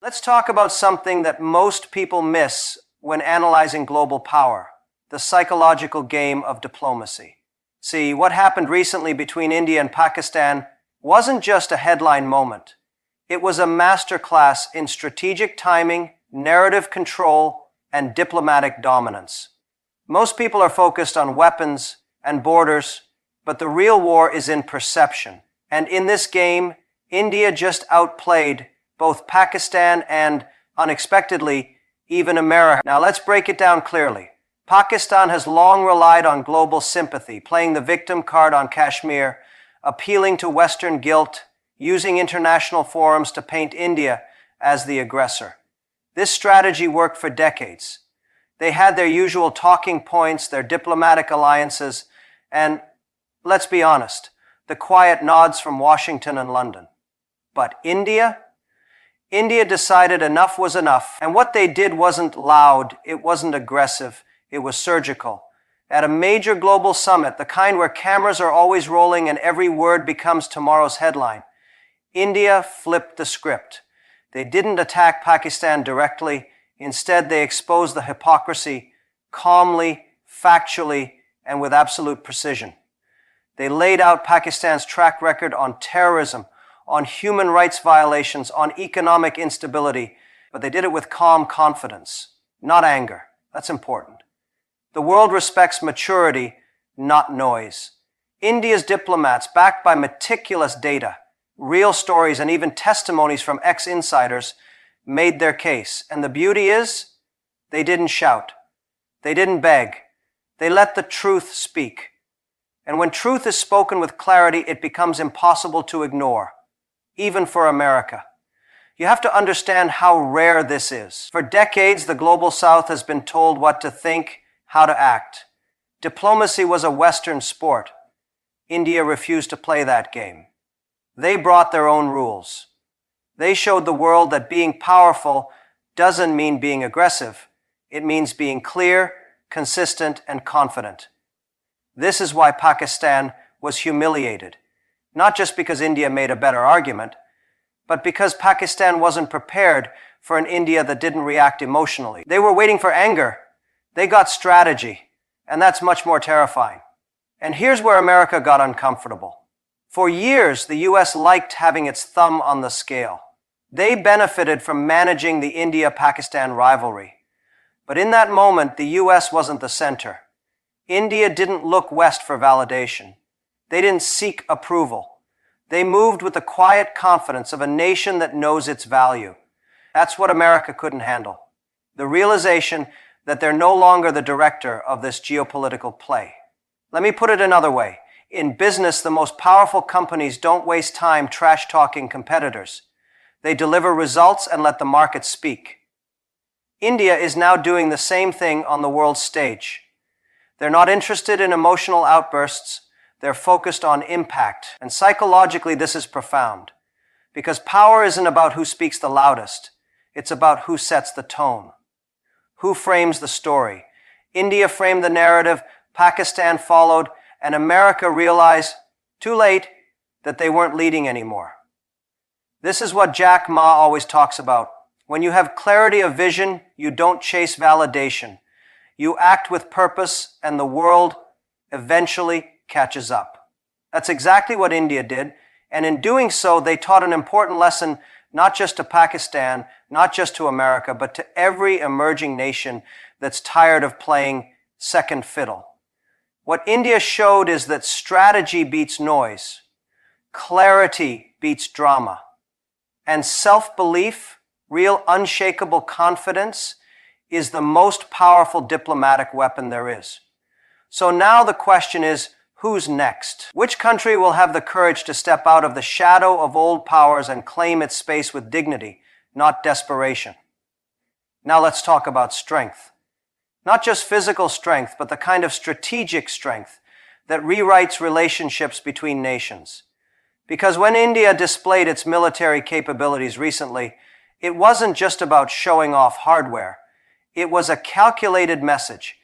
Let's talk about something that most people miss when analyzing global power, the psychological game of diplomacy. See, what happened recently between India and Pakistan wasn't just a headline moment. It was a masterclass in strategic timing, narrative control, and diplomatic dominance. Most people are focused on weapons and borders, but the real war is in perception. And in this game, India just outplayed both Pakistan and, unexpectedly, even America. Now let's break it down clearly. Pakistan has long relied on global sympathy, playing the victim card on Kashmir, appealing to Western guilt, using international forums to paint India as the aggressor. This strategy worked for decades. They had their usual talking points, their diplomatic alliances, and, let's be honest, the quiet nods from Washington and London. But India decided enough was enough, and what they did wasn't loud, it wasn't aggressive, it was surgical. At a major global summit, the kind where cameras are always rolling and every word becomes tomorrow's headline, India flipped the script. They didn't attack Pakistan directly. Instead, they exposed the hypocrisy calmly, factually, and with absolute precision. They laid out Pakistan's track record on terrorism, on human rights violations, on economic instability, but they did it with calm confidence, not anger. That's important. The world respects maturity, not noise. India's diplomats, backed by meticulous data, real stories, and even testimonies from ex-insiders, made their case. And the beauty is, they didn't shout. They didn't beg. They let the truth speak. And when truth is spoken with clarity, it becomes impossible to ignore, even for America. You have to understand how rare this is. For decades, the global South has been told what to think, how to act. Diplomacy was a Western sport. India refused to play that game. They brought their own rules. They showed the world that being powerful doesn't mean being aggressive. It means being clear, consistent, and confident. This is why Pakistan was humiliated. Not just because India made a better argument, but because Pakistan wasn't prepared for an India that didn't react emotionally. They were waiting for anger. They got strategy, and that's much more terrifying. And here's where America got uncomfortable. For years, the US liked having its thumb on the scale. They benefited from managing the India-Pakistan rivalry. But in that moment, the US wasn't the center. India didn't look west for validation. They didn't seek approval. They moved with the quiet confidence of a nation that knows its value. That's what America couldn't handle. The realization that they're no longer the director of this geopolitical play. Let me put it another way. In business, the most powerful companies don't waste time trash-talking competitors. They deliver results and let the market speak. India is now doing the same thing on the world stage. They're not interested in emotional outbursts. They're focused on impact. And psychologically, this is profound. Because power isn't about who speaks the loudest. It's about who sets the tone. Who frames the story? India framed the narrative, Pakistan followed, and America realized, too late, that they weren't leading anymore. This is what Jack Ma always talks about. When you have clarity of vision, you don't chase validation. You act with purpose, and the world eventually catches up. That's exactly what India did, and in doing so, they taught an important lesson not just to Pakistan, not just to America, but to every emerging nation that's tired of playing second fiddle. What India showed is that strategy beats noise, clarity beats drama, and self-belief, real unshakable confidence, is the most powerful diplomatic weapon there is. So now the question is, who's next? Which country will have the courage to step out of the shadow of old powers and claim its space with dignity, not desperation? Now let's talk about strength. Not just physical strength, but the kind of strategic strength that rewrites relationships between nations. Because when India displayed its military capabilities recently, it wasn't just about showing off hardware. It was a calculated message.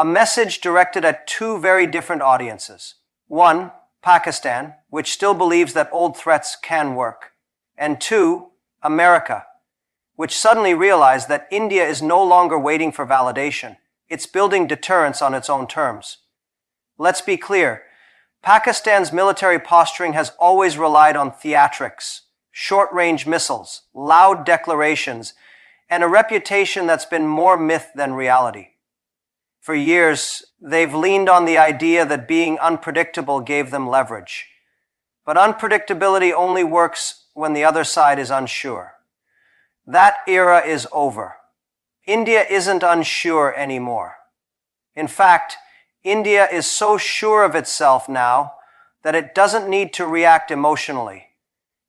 A message directed at two very different audiences. One, Pakistan, which still believes that old threats can work. And two, America, which suddenly realized that India is no longer waiting for validation. It's building deterrence on its own terms. Let's be clear. Pakistan's military posturing has always relied on theatrics, short-range missiles, loud declarations, and a reputation that's been more myth than reality. For years, they've leaned on the idea that being unpredictable gave them leverage. But unpredictability only works when the other side is unsure. That era is over. India isn't unsure anymore. In fact, India is so sure of itself now that it doesn't need to react emotionally.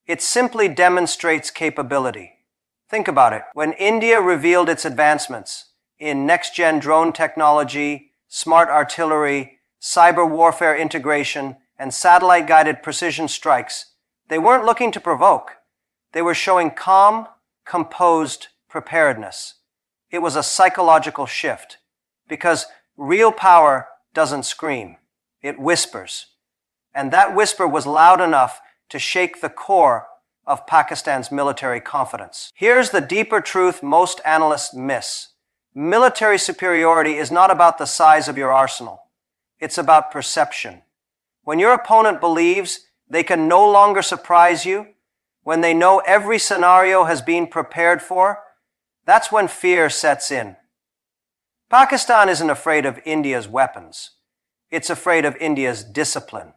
It simply demonstrates capability. Think about it. When India revealed its advancements in next-gen drone technology, smart artillery, cyber warfare integration, and satellite-guided precision strikes, they weren't looking to provoke. They were showing calm, composed preparedness. It was a psychological shift, because real power doesn't scream, it whispers. And that whisper was loud enough to shake the core of Pakistan's military confidence. Here's the deeper truth most analysts miss. Military superiority is not about the size of your arsenal. It's about perception. When your opponent believes they can no longer surprise you, when they know every scenario has been prepared for, that's when fear sets in. Pakistan isn't afraid of India's weapons. It's afraid of India's discipline,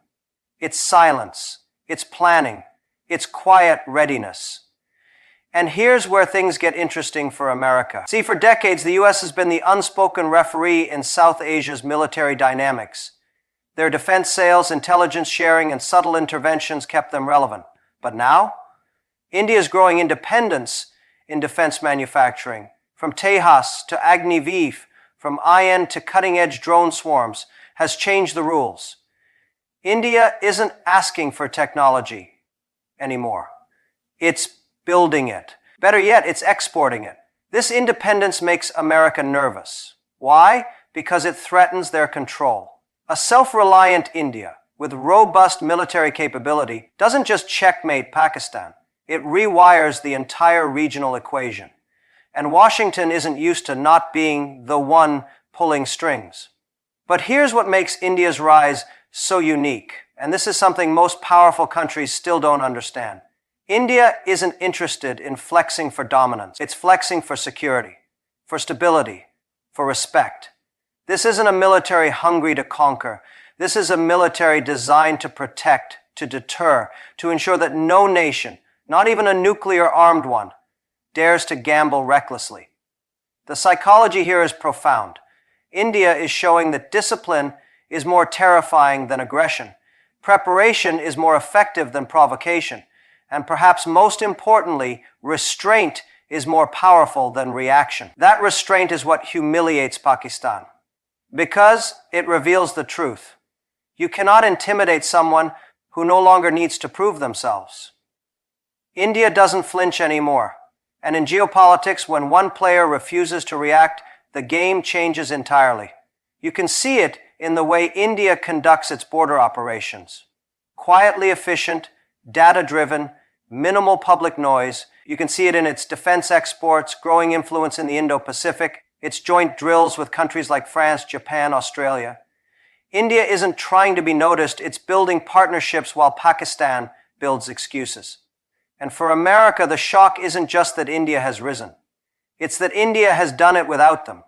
its silence, its planning, its quiet readiness. And here's where things get interesting for America. See, for decades, the US has been the unspoken referee in South Asia's military dynamics. Their defense sales, intelligence sharing, and subtle interventions kept them relevant. But now, India's growing independence in defense manufacturing, from Tejas to Agniveer, from IN to cutting-edge drone swarms, has changed the rules. India isn't asking for technology anymore. It's building it. Better yet, it's exporting it. This independence makes America nervous. Why? Because it threatens their control. A self-reliant India with robust military capability doesn't just checkmate Pakistan. It rewires the entire regional equation. And Washington isn't used to not being the one pulling strings. But here's what makes India's rise so unique, and this is something most powerful countries still don't understand. India isn't interested in flexing for dominance. It's flexing for security, for stability, for respect. This isn't a military hungry to conquer. This is a military designed to protect, to deter, to ensure that no nation, not even a nuclear-armed one, dares to gamble recklessly. The psychology here is profound. India is showing that discipline is more terrifying than aggression. Preparation is more effective than provocation. And perhaps most importantly, restraint is more powerful than reaction. That restraint is what humiliates Pakistan, because it reveals the truth. You cannot intimidate someone who no longer needs to prove themselves. India doesn't flinch anymore. And in geopolitics, when one player refuses to react, the game changes entirely. You can see it in the way India conducts its border operations. Quietly efficient, data-driven, minimal public noise. You can see it in its defense exports, growing influence in the Indo-Pacific, its joint drills with countries like France, Japan, Australia. India isn't trying to be noticed, it's building partnerships while Pakistan builds excuses. And for America, the shock isn't just that India has risen. It's that India has done it without them.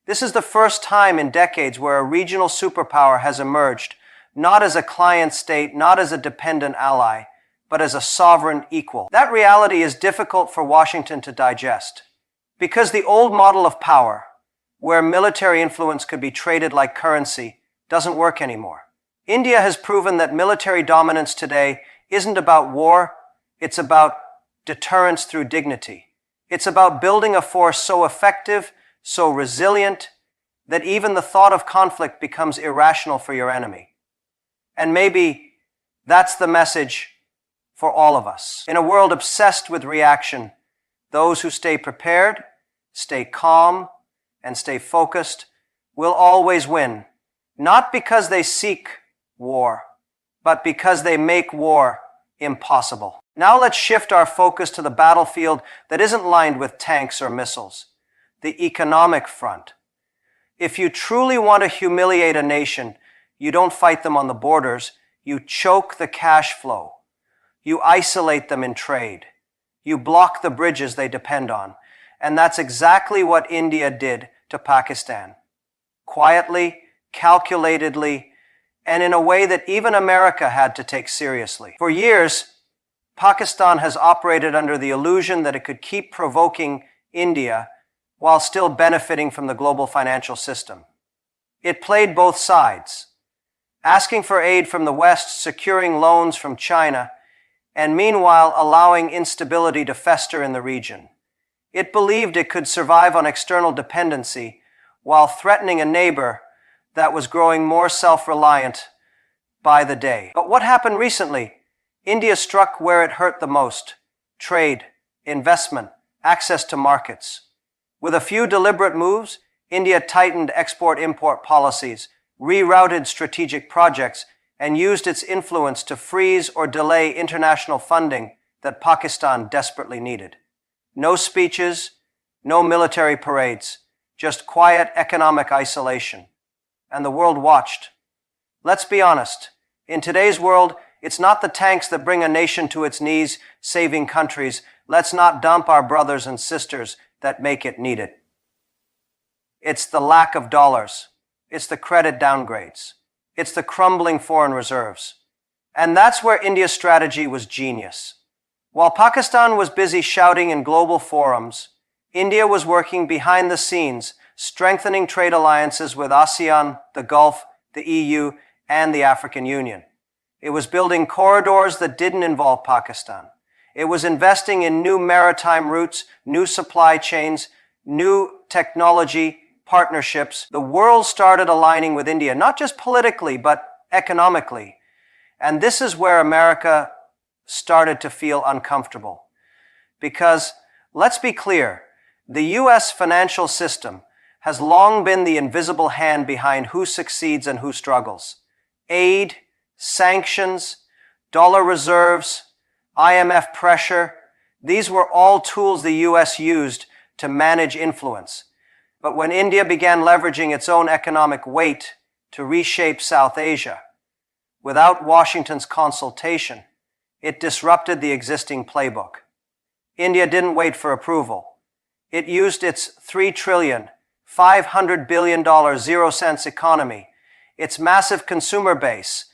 This is the first time in decades where a regional superpower has emerged, not as a client state, not as a dependent ally, but as a sovereign equal. That reality is difficult for Washington to digest, because the old model of power, where military influence could be traded like currency, doesn't work anymore. India has proven that military dominance today isn't about war, it's about deterrence through dignity. It's about building a force so effective, so resilient, that even the thought of conflict becomes irrational for your enemy. And maybe that's the message for all of us. In a world obsessed with reaction, those who stay prepared, stay calm, and stay focused will always win, not because they seek war, but because they make war Impossible. Now let's shift our focus to the battlefield that isn't lined with tanks or missiles, the economic front. If you truly want to humiliate a nation, you don't fight them on the borders, you choke the cash flow. You isolate them in trade. You block the bridges they depend on. And that's exactly what India did to Pakistan. Quietly, calculatedly, and in a way that even America had to take seriously. For years, Pakistan has operated under the illusion that it could keep provoking India while still benefiting from the global financial system. It played both sides, asking for aid from the West, securing loans from China, and meanwhile allowing instability to fester in the region. It believed it could survive on external dependency while threatening a neighbor that was growing more self-reliant by the day. But what happened recently? India struck where it hurt the most: trade, investment, access to markets. With a few deliberate moves, India tightened export-import policies, rerouted strategic projects, and used its influence to freeze or delay international funding that Pakistan desperately needed. No speeches, no military parades, just quiet economic isolation. And the world watched. Let's be honest, in today's world, it's not the tanks that bring a nation to its knees, saving countries. Let's not dump our brothers and sisters that make it needed. It's the lack of dollars. It's the credit downgrades. It's the crumbling foreign reserves. And that's where India's strategy was genius. While Pakistan was busy shouting in global forums, India was working behind the scenes, strengthening trade alliances with ASEAN, the Gulf, the EU, and the African Union. It was building corridors that didn't involve Pakistan. It was investing in new maritime routes, new supply chains, new technology partnerships. The world started aligning with India, not just politically, but economically. And this is where America started to feel uncomfortable. Because, let's be clear, the US financial system has long been the invisible hand behind who succeeds and who struggles. Aid, sanctions, dollar reserves, IMF pressure, these were all tools the US used to manage influence. But when India began leveraging its own economic weight to reshape South Asia, without Washington's consultation, it disrupted the existing playbook. India didn't wait for approval. It used its $3 trillion, $500 billion zero-cents economy, its massive consumer base,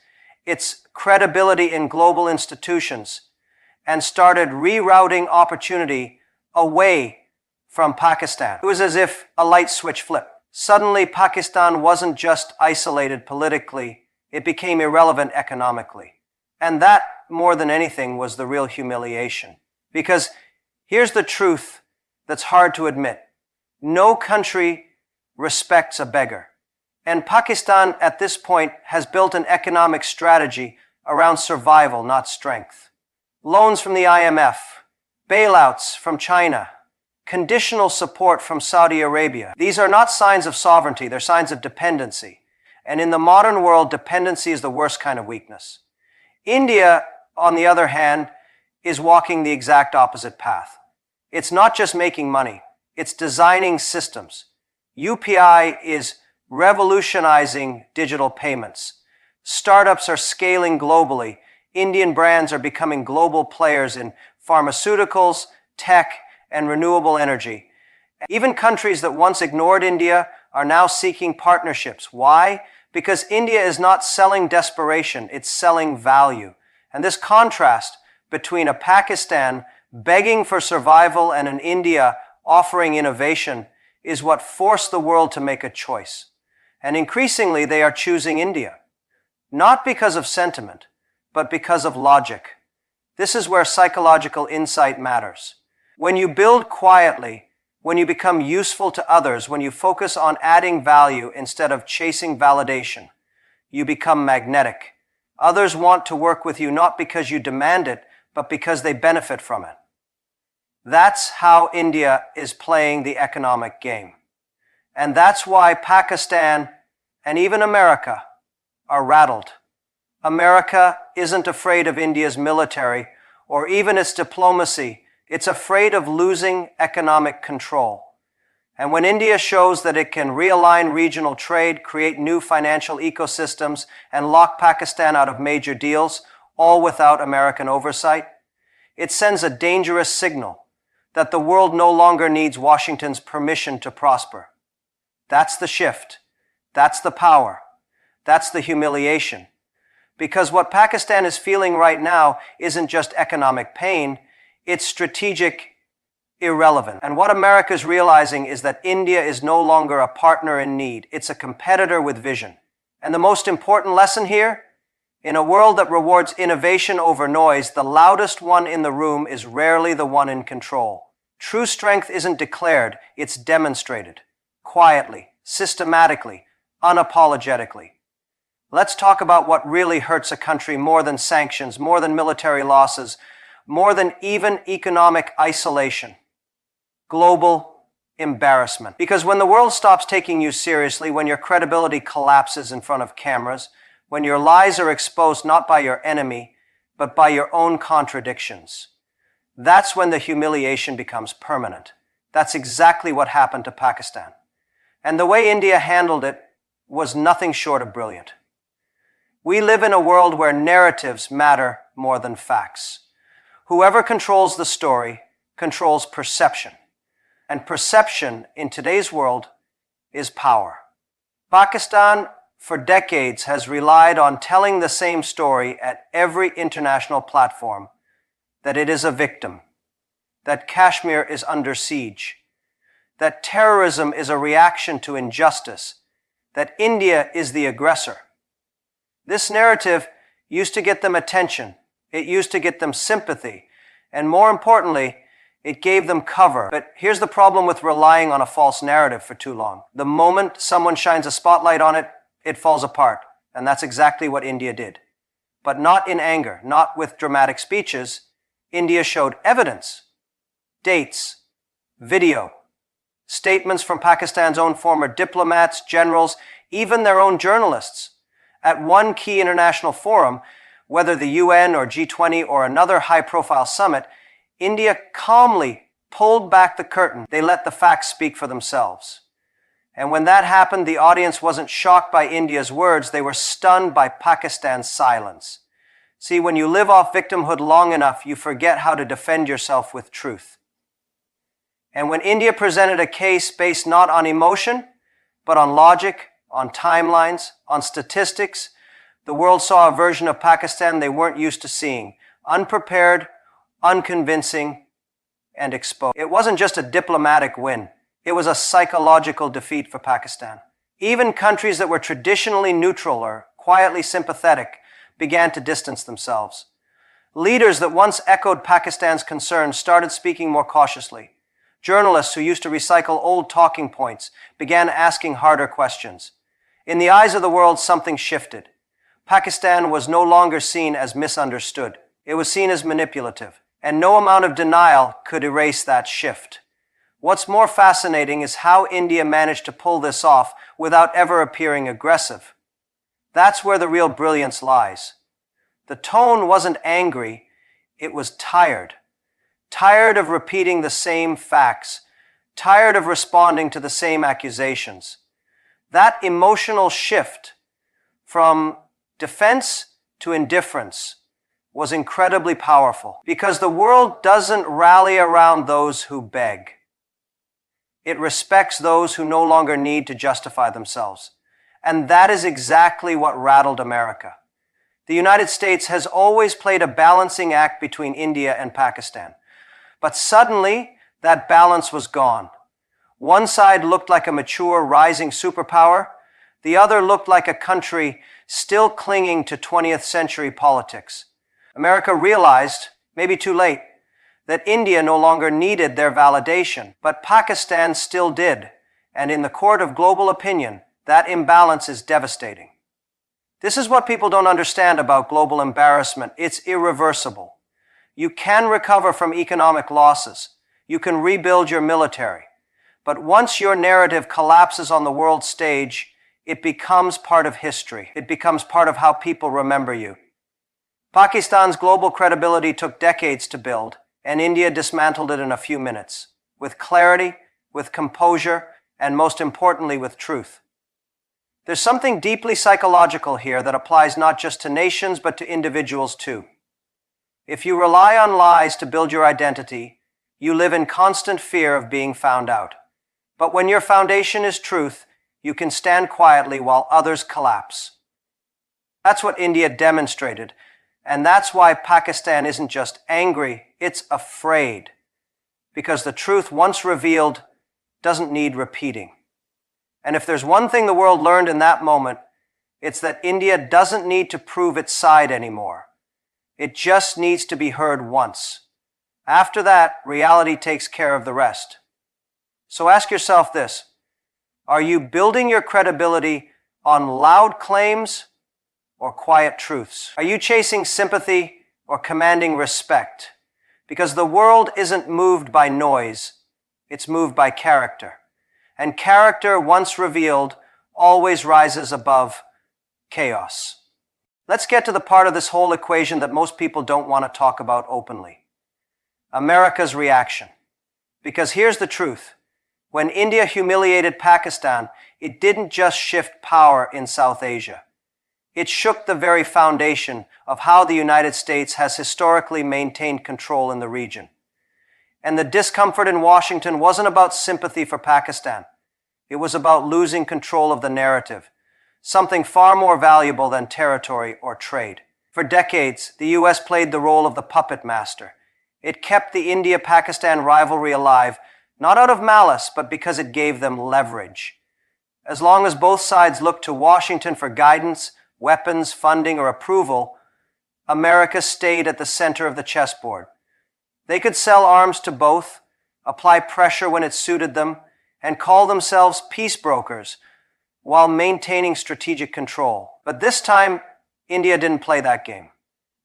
its credibility in global institutions, and started rerouting opportunity away from Pakistan. It was as if a light switch flipped. Suddenly, Pakistan wasn't just isolated politically, it became irrelevant economically. And that, more than anything, was the real humiliation. Because here's the truth that's hard to admit. No country respects a beggar. And Pakistan, at this point, has built an economic strategy around survival, not strength. Loans from the IMF, bailouts from China, conditional support from Saudi Arabia. These are not signs of sovereignty, they're signs of dependency. And in the modern world, dependency is the worst kind of weakness. India, on the other hand, is walking the exact opposite path. It's not just making money, it's designing systems. UPI is revolutionizing digital payments. Startups are scaling globally. Indian brands are becoming global players in pharmaceuticals, tech, and renewable energy. Even countries that once ignored India are now seeking partnerships. Why? Because India is not selling desperation, it's selling value. And this contrast between a Pakistan begging for survival and an India offering innovation is what forced the world to make a choice. And increasingly, they are choosing India. Not because of sentiment, but because of logic. This is where psychological insight matters. When you build quietly, when you become useful to others, when you focus on adding value instead of chasing validation, you become magnetic. Others want to work with you not because you demand it, but because they benefit from it. That's how India is playing the economic game. And that's why Pakistan and even America are rattled. America isn't afraid of India's military or even its diplomacy. It's afraid of losing economic control. And when India shows that it can realign regional trade, create new financial ecosystems, and lock Pakistan out of major deals, all without American oversight, it sends a dangerous signal that the world no longer needs Washington's permission to prosper. That's the shift. That's the power. That's the humiliation. Because what Pakistan is feeling right now isn't just economic pain, it's strategic irrelevant. And what America is realizing is that India is no longer a partner in need. It's a competitor with vision. And the most important lesson here, in a world that rewards innovation over noise, the loudest one in the room is rarely the one in control. True strength isn't declared, it's demonstrated. Quietly, systematically, unapologetically. Let's talk about what really hurts a country more than sanctions, more than military losses, more than even economic isolation. Global embarrassment. Because when the world stops taking you seriously, when your credibility collapses in front of cameras, when your lies are exposed not by your enemy, but by your own contradictions, that's when the humiliation becomes permanent. That's exactly what happened to Pakistan. And the way India handled it was nothing short of brilliant. We live in a world where narratives matter more than facts. Whoever controls the story controls perception. And perception in today's world is power. Pakistan, for decades, has relied on telling the same story at every international platform, that it is a victim, that Kashmir is under siege, that terrorism is a reaction to injustice, that India is the aggressor. This narrative used to get them attention, it used to get them sympathy, and more importantly, it gave them cover. But here's the problem with relying on a false narrative for too long. The moment someone shines a spotlight on it, it falls apart. And that's exactly what India did. But not in anger, not with dramatic speeches. India showed evidence, dates, video, statements from Pakistan's own former diplomats, generals, even their own journalists. At one key international forum, whether the UN or G20 or another high-profile summit, India calmly pulled back the curtain. They let the facts speak for themselves. And when that happened, the audience wasn't shocked by India's words. They were stunned by Pakistan's silence. See, when you live off victimhood long enough, you forget how to defend yourself with truth. And when India presented a case based not on emotion, but on logic, on timelines, on statistics, the world saw a version of Pakistan they weren't used to seeing. Unprepared, unconvincing, and exposed. It wasn't just a diplomatic win. It was a psychological defeat for Pakistan. Even countries that were traditionally neutral or quietly sympathetic began to distance themselves. Leaders that once echoed Pakistan's concerns started speaking more cautiously. Journalists who used to recycle old talking points began asking harder questions. In the eyes of the world, something shifted. Pakistan was no longer seen as misunderstood. It was seen as manipulative. And no amount of denial could erase that shift. What's more fascinating is how India managed to pull this off without ever appearing aggressive. That's where the real brilliance lies. The tone wasn't angry, it was tired. Tired of repeating the same facts, tired of responding to the same accusations. That emotional shift from defense to indifference was incredibly powerful, because the world doesn't rally around those who beg. It respects those who no longer need to justify themselves. And that is exactly what rattled America. The United States has always played a balancing act between India and Pakistan. But suddenly, that balance was gone. One side looked like a mature, rising superpower. The other looked like a country still clinging to 20th century politics. America realized, maybe too late, that India no longer needed their validation, but Pakistan still did. And in the court of global opinion, that imbalance is devastating. This is what people don't understand about global embarrassment. It's irreversible. You can recover from economic losses. You can rebuild your military. But once your narrative collapses on the world stage, it becomes part of history. It becomes part of how people remember you. Pakistan's global credibility took decades to build, and India dismantled it in a few minutes, with clarity, with composure, and most importantly, with truth. There's something deeply psychological here that applies not just to nations, but to individuals too. If you rely on lies to build your identity, you live in constant fear of being found out. But when your foundation is truth, you can stand quietly while others collapse. That's what India demonstrated, and that's why Pakistan isn't just angry, it's afraid. Because the truth once revealed doesn't need repeating. And if there's one thing the world learned in that moment, it's that India doesn't need to prove its side anymore. It just needs to be heard once. After that, reality takes care of the rest. So ask yourself this: are you building your credibility on loud claims or quiet truths? Are you chasing sympathy or commanding respect? Because the world isn't moved by noise, it's moved by character. And character, once revealed, always rises above chaos. Let's get to the part of this whole equation that most people don't want to talk about openly. America's reaction. Because here's the truth. When India humiliated Pakistan, it didn't just shift power in South Asia. It shook the very foundation of how the United States has historically maintained control in the region. And the discomfort in Washington wasn't about sympathy for Pakistan. It was about losing control of the narrative, something far more valuable than territory or trade. For decades, the US played the role of the puppet master. It kept the India-Pakistan rivalry alive, not out of malice, but because it gave them leverage. As long as both sides looked to Washington for guidance, weapons, funding, or approval, America stayed at the center of the chessboard. They could sell arms to both, apply pressure when it suited them, and call themselves peace brokers while maintaining strategic control. But this time, India didn't play that game.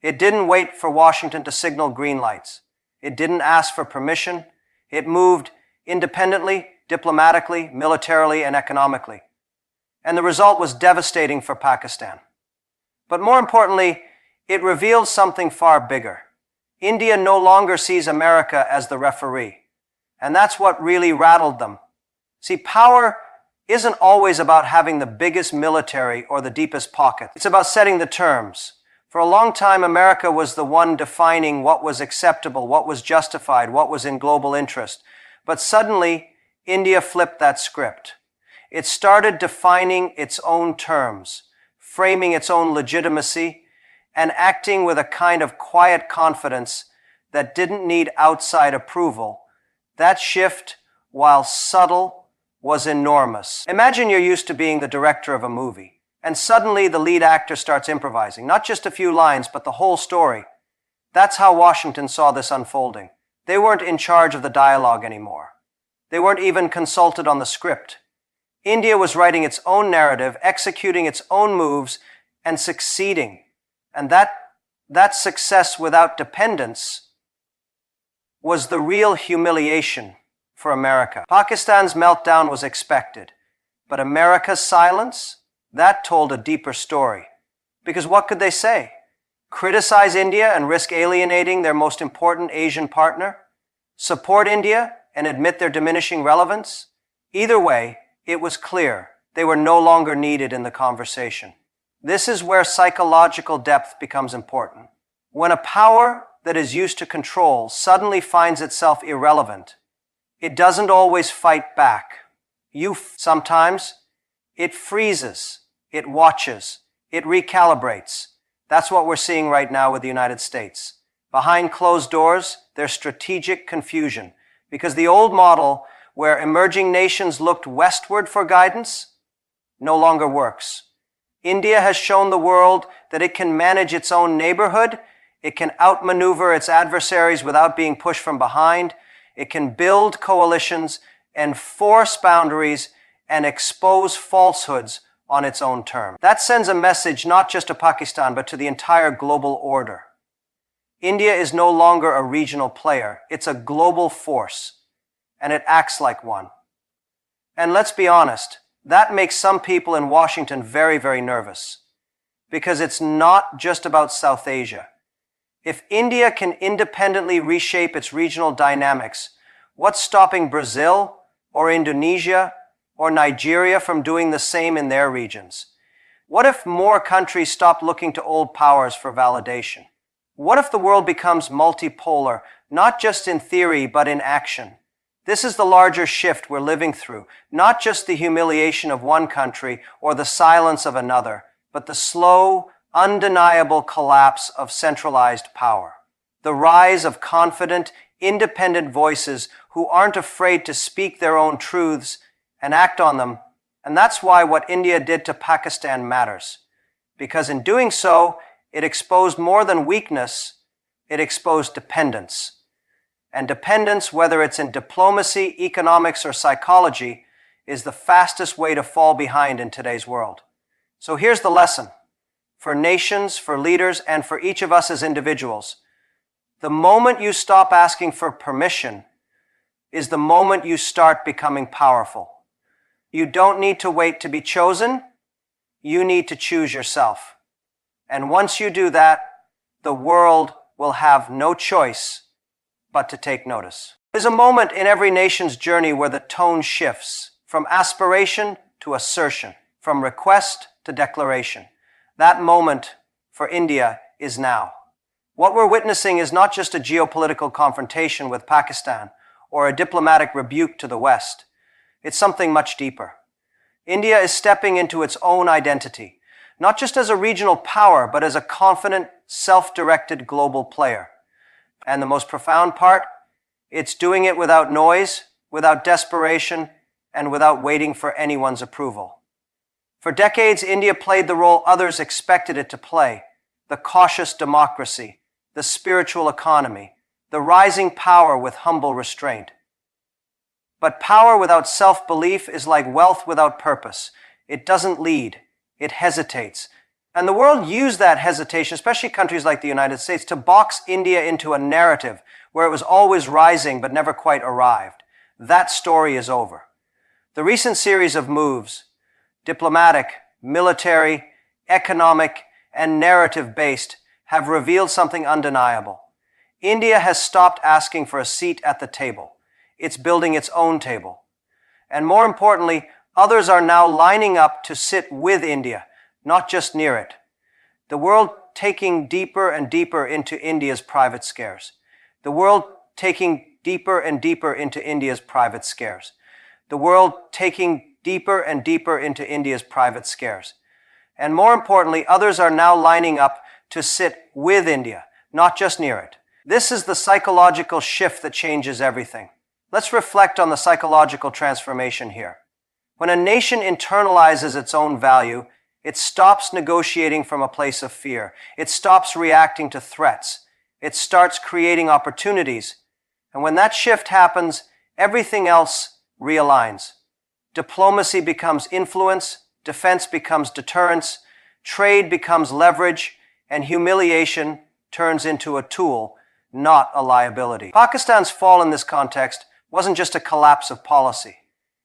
It didn't wait for Washington to signal green lights. It didn't ask for permission. It moved independently, diplomatically, militarily, and economically. And the result was devastating for Pakistan. But more importantly, it revealed something far bigger. India no longer sees America as the referee. And that's what really rattled them. See, power isn't always about having the biggest military or the deepest pocket. It's about setting the terms. For a long time, America was the one defining what was acceptable, what was justified, what was in global interest. But suddenly, India flipped that script. It started defining its own terms, framing its own legitimacy, and acting with a kind of quiet confidence that didn't need outside approval. That shift, while subtle, was enormous. Imagine you're used to being the director of a movie, and suddenly the lead actor starts improvising, not just a few lines, but the whole story. That's how Washington saw this unfolding. They weren't in charge of the dialogue anymore. They weren't even consulted on the script. India was writing its own narrative, executing its own moves, and succeeding. And that success without dependence was the real humiliation for America. Pakistan's meltdown was expected, but America's silence, that told a deeper story. Because what could they say? Criticize India and risk alienating their most important Asian partner? Support India and admit their diminishing relevance? Either way, it was clear they were no longer needed in the conversation. This is where psychological depth becomes important. When a power that is used to control suddenly finds itself irrelevant, it doesn't always fight back. Sometimes it freezes, it watches, it recalibrates. That's what we're seeing right now with the United States. Behind closed doors, there's strategic confusion, because the old model where emerging nations looked westward for guidance no longer works. India has shown the world that it can manage its own neighborhood, it can outmaneuver its adversaries without being pushed from behind, it can build coalitions and force boundaries and expose falsehoods on its own terms. That sends a message not just to Pakistan, but to the entire global order. India is no longer a regional player. It's a global force, and it acts like one. And let's be honest, That makes some people in Washington very, very nervous, because it's not just about South Asia. If India can independently reshape its regional dynamics, what's stopping Brazil or Indonesia or Nigeria from doing the same in their regions? What if more countries stop looking to old powers for validation? What if the world becomes multipolar, not just in theory, but in action? This is the larger shift we're living through, not just the humiliation of one country or the silence of another, but the slow, undeniable collapse of centralized power. The rise of confident, independent voices who aren't afraid to speak their own truths and act on them. And that's why what India did to Pakistan matters. Because in doing so, it exposed more than weakness, it exposed dependence. And dependence, whether it's in diplomacy, economics, or psychology, is the fastest way to fall behind in today's world. So here's the lesson. For nations, for leaders, and for each of us as individuals, the moment you stop asking for permission is the moment you start becoming powerful. You don't need to wait to be chosen. You need to choose yourself. And once you do that, the world will have no choice but to take notice. There's a moment in every nation's journey where the tone shifts from aspiration to assertion, from request to declaration. That moment for India is now. What we're witnessing is not just a geopolitical confrontation with Pakistan or a diplomatic rebuke to the West. It's something much deeper. India is stepping into its own identity, not just as a regional power, but as a confident, self-directed global player. And the most profound part, it's doing it without noise, without desperation, and without waiting for anyone's approval. For decades, India played the role others expected it to play: the cautious democracy, the spiritual economy, the rising power with humble restraint. But power without self-belief is like wealth without purpose. It doesn't lead, it hesitates. And the world used that hesitation, especially countries like the United States, to box India into a narrative where it was always rising but never quite arrived. That story is over. The recent series of moves, diplomatic, military, economic, and narrative-based, have revealed something undeniable. India has stopped asking for a seat at the table. It's building its own table. And more importantly, others are now lining up to sit with India, not just near it. The world taking deeper and deeper into India's private scares. The world taking deeper and deeper into India's private scares. The world taking deeper and deeper into India's private scares. And more importantly, others are now lining up to sit with India, not just near it. This is the psychological shift that changes everything. Let's reflect on the psychological transformation here. When a nation internalizes its own value, it stops negotiating from a place of fear. It stops reacting to threats. It starts creating opportunities. And when that shift happens, everything else realigns. Diplomacy becomes influence, defense becomes deterrence, trade becomes leverage, and humiliation turns into a tool, not a liability. Pakistan's fall in this context wasn't just a collapse of policy.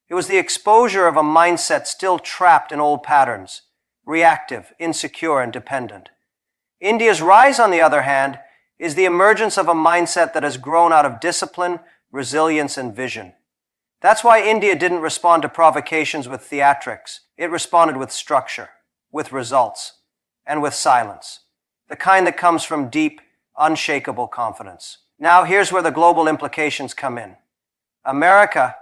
It was the exposure of a mindset still trapped in old patterns, reactive, insecure, and dependent. India's rise, on the other hand, is the emergence of a mindset that has grown out of discipline, resilience, and vision. That's why India didn't respond to provocations with theatrics. It responded with structure, with results, and with silence. The kind that comes from deep, unshakable confidence. Now here's where the global implications come in. America,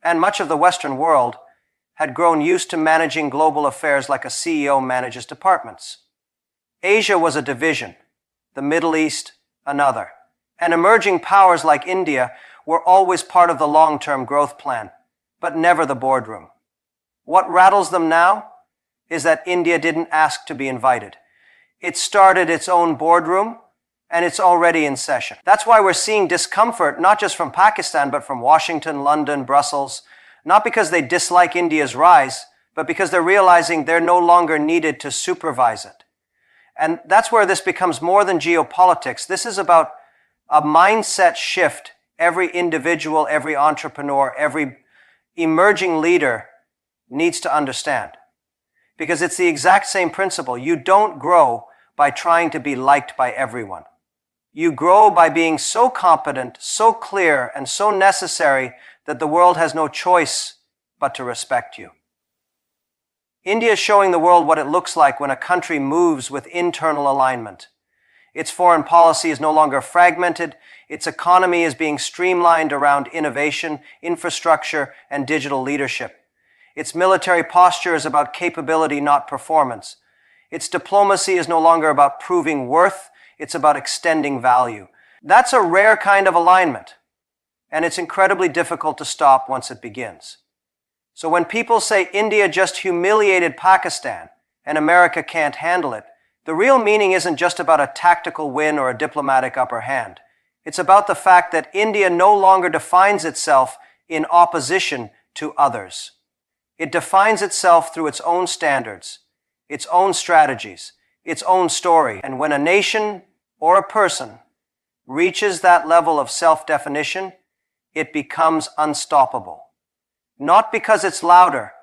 and much of the Western world, had grown used to managing global affairs like a CEO manages departments. Asia was a division, the Middle East another. And emerging powers like India were always part of the long-term growth plan, but never the boardroom. What rattles them now is that India didn't ask to be invited. It started its own boardroom, and it's already in session. That's why we're seeing discomfort, not just from Pakistan, but from Washington, London, Brussels, not because they dislike India's rise, but because they're realizing they're no longer needed to supervise it. And that's where this becomes more than geopolitics. This is about a mindset shift every individual, every entrepreneur, every emerging leader needs to understand. Because it's the exact same principle. You don't grow by trying to be liked by everyone. You grow by being so competent, so clear, and so necessary that the world has no choice but to respect you. India is showing the world what it looks like when a country moves with internal alignment. Its foreign policy is no longer fragmented. Its economy is being streamlined around innovation, infrastructure, and digital leadership. Its military posture is about capability, not performance. Its diplomacy is no longer about proving worth. It's about extending value. That's a rare kind of alignment, and it's incredibly difficult to stop once it begins. So when people say India just humiliated Pakistan and America can't handle it, the real meaning isn't just about a tactical win or a diplomatic upper hand. It's about the fact that India no longer defines itself in opposition to others. It defines itself through its own standards, its own strategies, its own story. And when a nation or a person reaches that level of self-definition, it becomes unstoppable. Not because it's louder,